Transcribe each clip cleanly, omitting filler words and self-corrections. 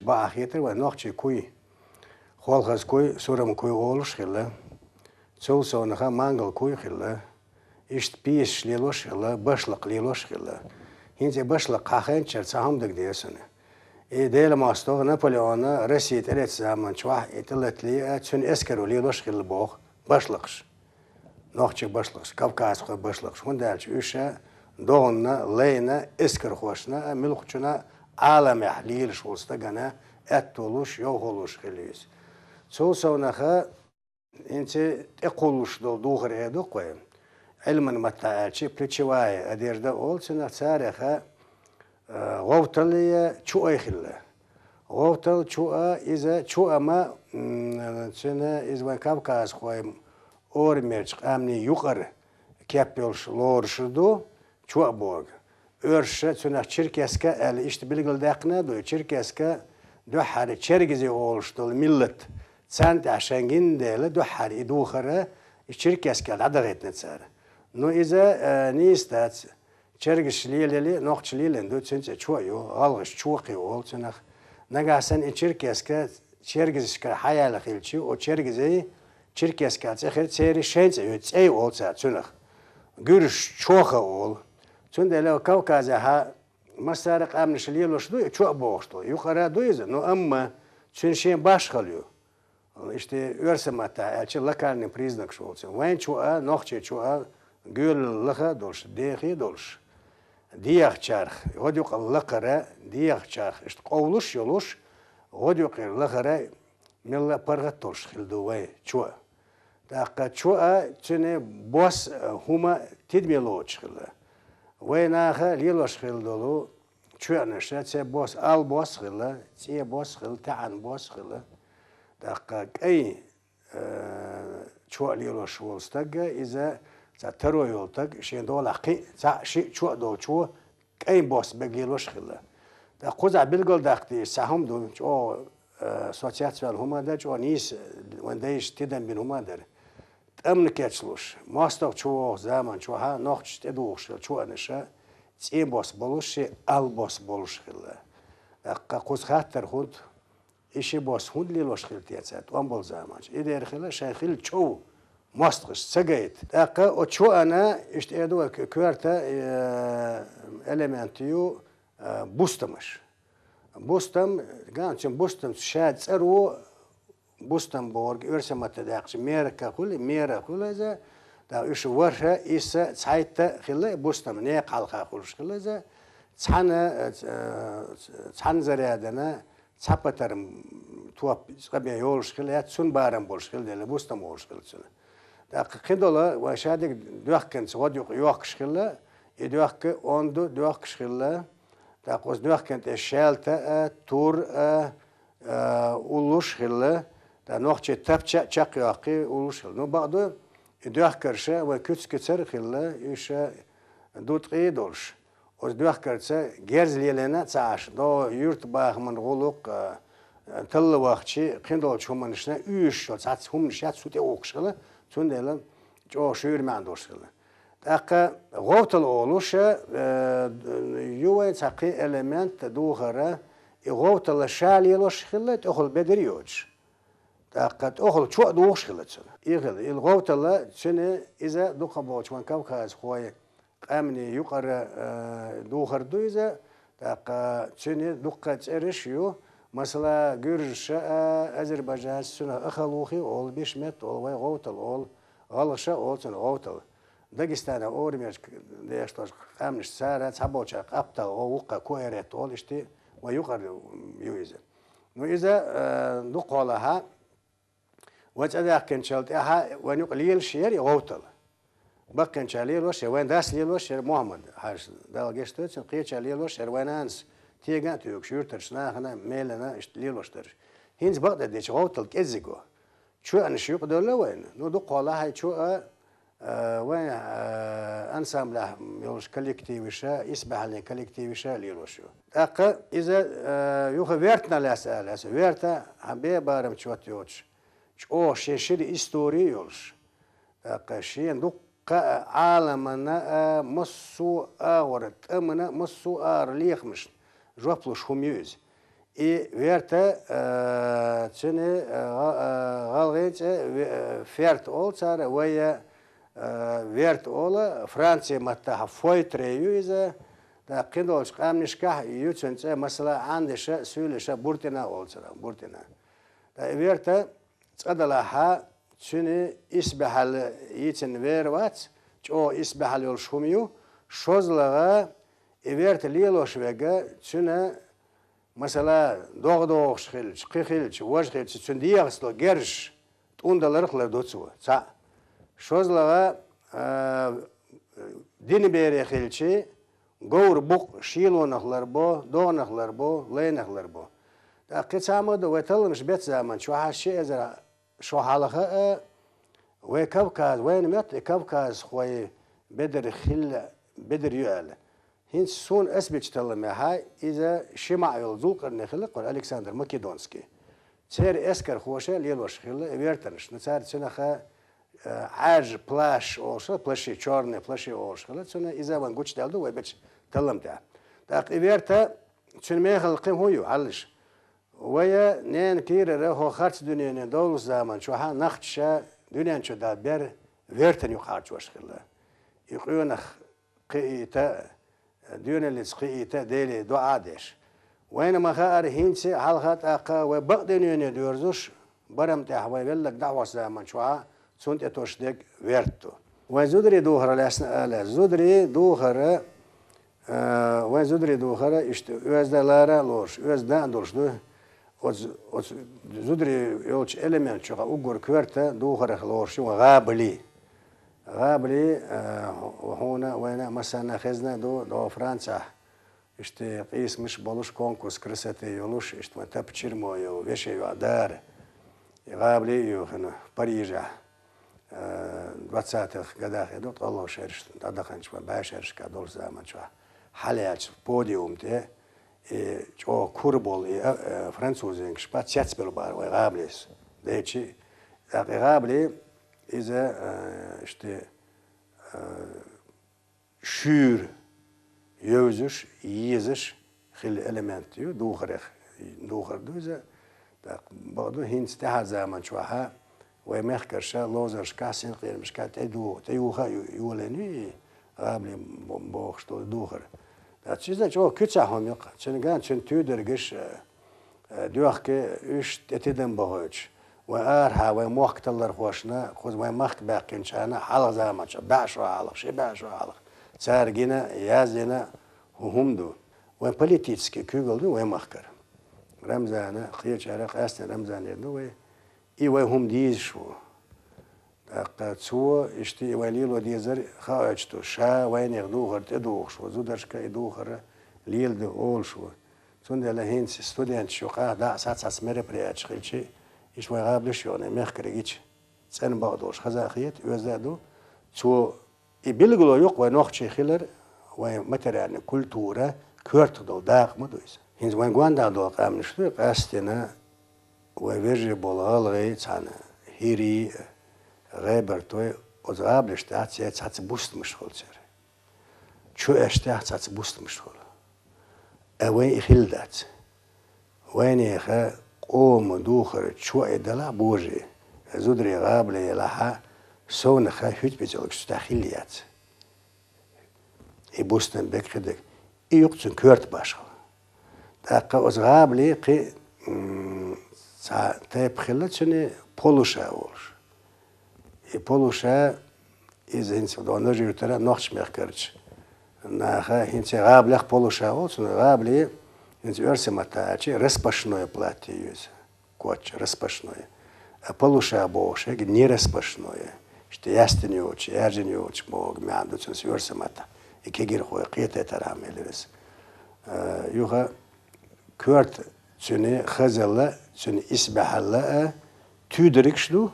Bahyeter ve nokçı kuy. Kolhaz kuy, suram kuy oluş hille. Çol sonuna mangal kuy hille. İşte piyes liloş hille, başlık liloş hille. Hince başlık kahın çerçe hamdık diyorsun. Değil mastoğ Napoleon'a Rusya'yı telet zaman çuah etiletli çün eskero liloş hille boğ. Başlıkış. Nokçı başlıkış. Kavkaz kuy başlıkış. Hundelç üşe doğunna, leyna, esker hoşna, milkçuna alame liliş olsa gana et oluş, yok oluş hiliyiz. Çol sonra ince ekoluş dol doğru edu koyun. Ilmin matlaacı pliçivay adirde olsun tarihe govtaliye çuay hille. Govtal çua ize çua ma çene izvan Kavkaz koyun ormerç amni yukarı kepyolş lorşudu çua borg. Örşe çuna Çirkeske el işte bilgildekne do Çirkeske دوحر Çergizi oluştul millet. Sen de aşengin dele دوحر iduhara Çirkeske adağetne tsar. No ize ni istat Çergislileri nokçlilen do çünce çoyu algış çoqi ol çuna. Nagasen Çirkeske Çergiske hayal xilçi o Çergizi Çirkeske tsexer tseri şense tsey olsa çuna. Görüş çoqa ol. Çundele Kavkaz'a ha Masarık amnişliği loşdu, çok boğuştu. Yukarı duyuyor, no ama çünkü şey baş kalıyor. İşte örsemata, elçi lokalni priznak şu olsun. Vayn çoğa, nokçe çoğa, gül lıha dolş, dehi dolş. Diyah çarx, hoduk lıkara, diyah çarx. İşte kovluş yoluş, hoduk lıkara, milla pargat dolş hildu vay çoğa. Dakika çoğa, çünkü boş huma tidmilo çıkıldı. Войнаха лилош хил долу чуанышта це бос ал бос хила це бос хил таан бос хила даққа кай чуа лилош волстага иза за таро йолтаг шен долақи за ши чуа дол чуа кай бос бег лилош хила да қоза билгол дақти сахам ду чо социацияль хумада чо нис вандайш тидан бин хумадер أمن كاتشلوش ماستوك شو زمان شو ها نقش تدوش شو أنشا تين بوس بولوش أل بوس بولوش خلا قوس خاطر خود إيشي بوس خود ليلوش خل تياتسات وأمبول زمان إدير خلا شاي خل شو ماستغش سجيت أقا وشو أنا إشتيادو كوارتا إليمنتيو بوستمش بوستم كان بوستم شاد سرو Bustenborg, örsematı dağışı, mera kule, da üç varsa ise sayta kile Bustem ne kalka kuruş kile, çan zariyadına çapatarım tuap skabiya yoluş kile, sun baram boluş kile, Bustem oluş kile. Da kıdola ve şadik dökken yok kile, dökke ondu dök kile, da koz dökken şelte tur uluş kile. Da nokçe tapça çakıyaqi uluşul. No bağdı döhkerşe ve küçükçer xilla işe dutqi dolş. O döhkerse gerzliyelene çaş. Do yurt bağımın guluk tıllı vaqçı qindol çumanışna üş çat humnişat sute oqşılı. Çundela jo şürman dolşılı. Daqa qotal oluşa yuva çaqi element duğara qotal şaliloş xilla toxul bedriyoç. قد أخذ شو دوخش خلتنا يخل الغوت الله سنة إذا دوخ بوش من كوكاز خوي أمني يقرأ دوخر دو إذا تاق سنة دوخ ترشيو مثلا جرش أذربيجان سنة أخلوخي أول بيشمت أول وي غوتل أول غلشة أول سنة غوتل داغستان أورميش ديشتوش أمنش سارة تبوش أبطل أو وقا كويرت أول إشتي ويقرأ يويزا وإذا دوخ لها وجأ كان شلت ها ونقليل شير يغوتل بكن شاليل وش وين داس ليل وش محمد هاش دال جشتت قيت شاليل وش وينانس تيجان تيوك شورترش ناخنا ميلنا اشتليل وشتر هينز بقدر ديش غوتل كزيجو شو أنا شو قدر وين نو دق والله هاي شو وين أنسامله يلوش كولكتيفيشة يسبح لنا كولكتيفيشة ليل وشو أقا إذا يوخ ويرتنا لأسأل ويرتا حبيه بارم شو تيوش o şeşir istori yolş. Kaşiyen dukka alamana musu ağır, amına musu ağır liyakmış. Jopluş humyüz. verte çünkü galgıç fert olsa veya vert ola Fransa matta foytreyu ize da kindolş kamnişkah yüçünce mesela andişe söylüşe burtina olsa burtina da verte çadala ha çünkü isbehal için vervat o isbehal yol şumiyu şozlağa verte liloş vega çünkü mesela doğ şilç, kıhilç, vajhilç, çünkü yağslı gerş undalarıklar dotsu. Ça şozlağa dini beri hilçi gavur buk şilonaklar bu, doğanaklar bu, leynaklar bu. Da kıçamadı ve talmış bet zaman şu haşi ezra şu halaka ve Kavkaz ve nimet Kavkaz ve bedir hil bedir yüel. Hint son esbiç talım ha iza şima yol zulkar nehlik ve Alexander Makedonski. Çer esker hoşa liloş hil vertaniş. Nçar çanaha عاج پلاش olsa plaşı çorne plaşı olsa sonra izavan güç daldı ve beç talım da. Takiverte çünmeye halkım huyu alış. Veya nen kirere ho harç dünyanın doğru zaman şu ha nakşa dünyanın şu da ber verten yok harç başkırla. Yıkıyornak qiyita dünyanız qiyita deli dua deş. Ve ne mahar hinsi halhat aqa ve bak dünyanı diyoruz. Baram tahva velak dava zaman şu ha sunt etoşdek vertu. Ve zudri duhara lesne ala zudri duhara ve zudri duhara işte özdelara loş özden dolşdu. O zudri yolç element çoğa ugur kverte duhara loş ve gabli. Gabli hona ve mesela khazna do Fransa işte qismiş boluş konkurs krsete yoluş işte tapçirmo yo veşe adar. Gabli yo hna Parij'a 20-х годах идут, Allah şeriştin. Adakançma, başerişka dol zaman çoğu. Halayaç, podiumde, çoğu kurbol, Fransuzun kışpa, çetsbel var, ve gablis. Deyçi, gabli, ize, işte, şür, yözüş, yiziş, hil element diyor, duhar diyor, bağdu hinste ha zaman çoğu. ومخكرشا لوزرش كاسين غير مش كات تيوها يولني قبل بوخشتو دوخر دا چیزا جو küçahom yok çünkü çün tüydürgüş diyor ki üç etiden boğuç ve arha ve muhtallar hoşna koz ve maht bakin çana hal zaman baş ve hal şey baş ve hal sergine yazına humdu ve politiski kügüldü ve mahkar Ramzana xiyçara qastan Ramzan yerdi ve İve hum diyiz şu. Taqatsu işte ivalilo dizer xaçtu. Şa ve ne duhar te duh şu. Zudarşka duhar lilde ol şu. Sonda la hins student şu qada sats mere priyaçqilçi. İş ve qabliş yone mehkregiç. Sen bağdoş xazaxiyet özladu. Şu bilgilo yok ve noqçi xiler ve materyalni kultura kört dol daqmı doysa. Hins ve gwanda dol qamnıştı qastina ويرجع بالغالغي تاعنا هيري غابر توي وزغابلش تاعت بوست مشغول سير شو اشتاع تاعت بوست مشغول اوين خلدات وين يخا قوم دوخر شو ادلا بوجي زودري غابلي لها سون خا هيت بيجلك ستاخيليات اي بوستن بكدك اي يقتن كورت باشا داقا وزغابلي قي Tepkili çünkü poluşa olur. Poluşa izin onu jütera noxçmek kerç. Naha hinçe gablaq poluşa olsun gabli hinçe örsemataçı распашное платье yüz. Koç распашное. A poluşa boşa не распашное. İşte yastını uç, ercini uç, mog meandu çünkü örsemata. İki gir koy qiyete tarameliriz. Yuha kört çünkü xazalla çünkü isbahalla tüydürükşlü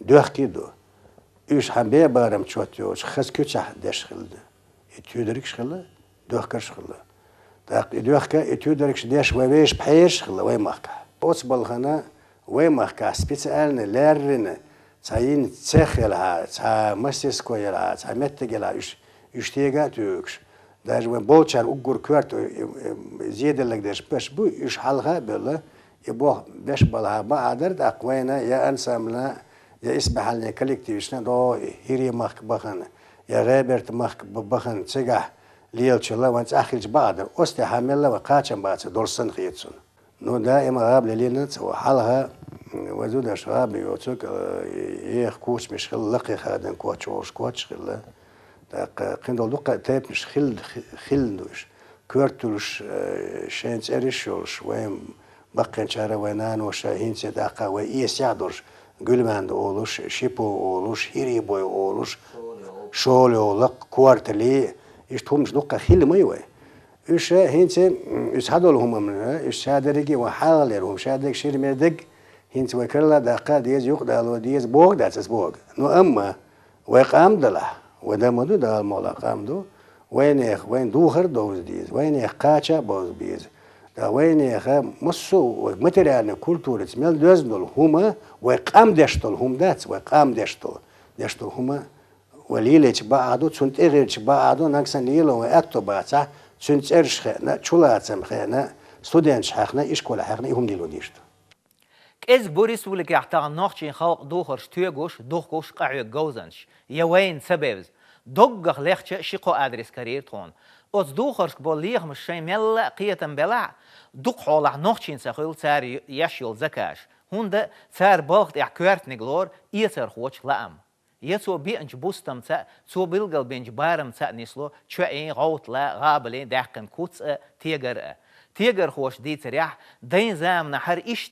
döhkidu. Üç hambe barım çotyo, xaz köçah deşxildi. Tüydürükşlü döhkırşlü. Tak döhka tüydürükş deş ve beş payışlı ve mahka. Oç balğana ve mahka spesialne lerrine çayın çexelha, ça masteskoyela, ça mettegela üç tega tüyükş. Даже when bolçan ugur kört ziyedelik deş beş bu iş halha böyle bu beş balha baadır da akvayna ya ensamla ya isbahalne kolektivişne do hiri mak bakın ya rebert mak bakın çegah liyelçala ve ahilç baadır oste hamella ve kaçan baatı dorsan khiyetsun no daima قبل لينا وحالها وزود شراب يوتك يخكوش مش خل لقي خادن كوتش كوتش خل قندل دقة تاب مش خل دوش كورتلش شانس إريشولش وين بقين شارع وينان وشاهين سداقة وإيس يعدرش قلمان دولش شيبو أولش هيريبو أولش شول أولق كوارتلي يشتهمش دقة خل ما يوي إيش هينسى إيش هذول من إيش هذا وحالهم شادك شير مردق هينسى وكرلا دقة ديز يقدر ديز بوق داتس بوق نو أما ويقام دله وده مدو ده المولا قام دو وين دوخر دوز ديز وين قاچا باز بيز ده وين مصو ومتريان كولتور اسمال دوزنول هما ويقام دشتول هم داتس ويقام دشتول هما وليلة بعدو تنت إغير بعدو نكسن ليلو وأكتو بعدها تنت إرش خينا شولاتسم خينا ستودنت حقنا إيش كل حقنا يهم ديلو ديشتو إز بوريس ولك يحتاج نخشين خلق دوخرش تيجوش دوخوش قاعد جوزنش يوين سبب دوغ لخش شقو أدرس كارير تون أز دوخرش بوليخ مش شيء ملا قيتم بلع دوق حاله نخشين سخيل سار يشيل زكاش هنده سار باخت إعكارت نجلور يسر خوش لام يسوع بينج بوستم تا سو بيلقل بينج بارم تا نسلو شوين غوت لا غابلين داقن كوتس تيجر خوش دي تريح دين زام نحر إيش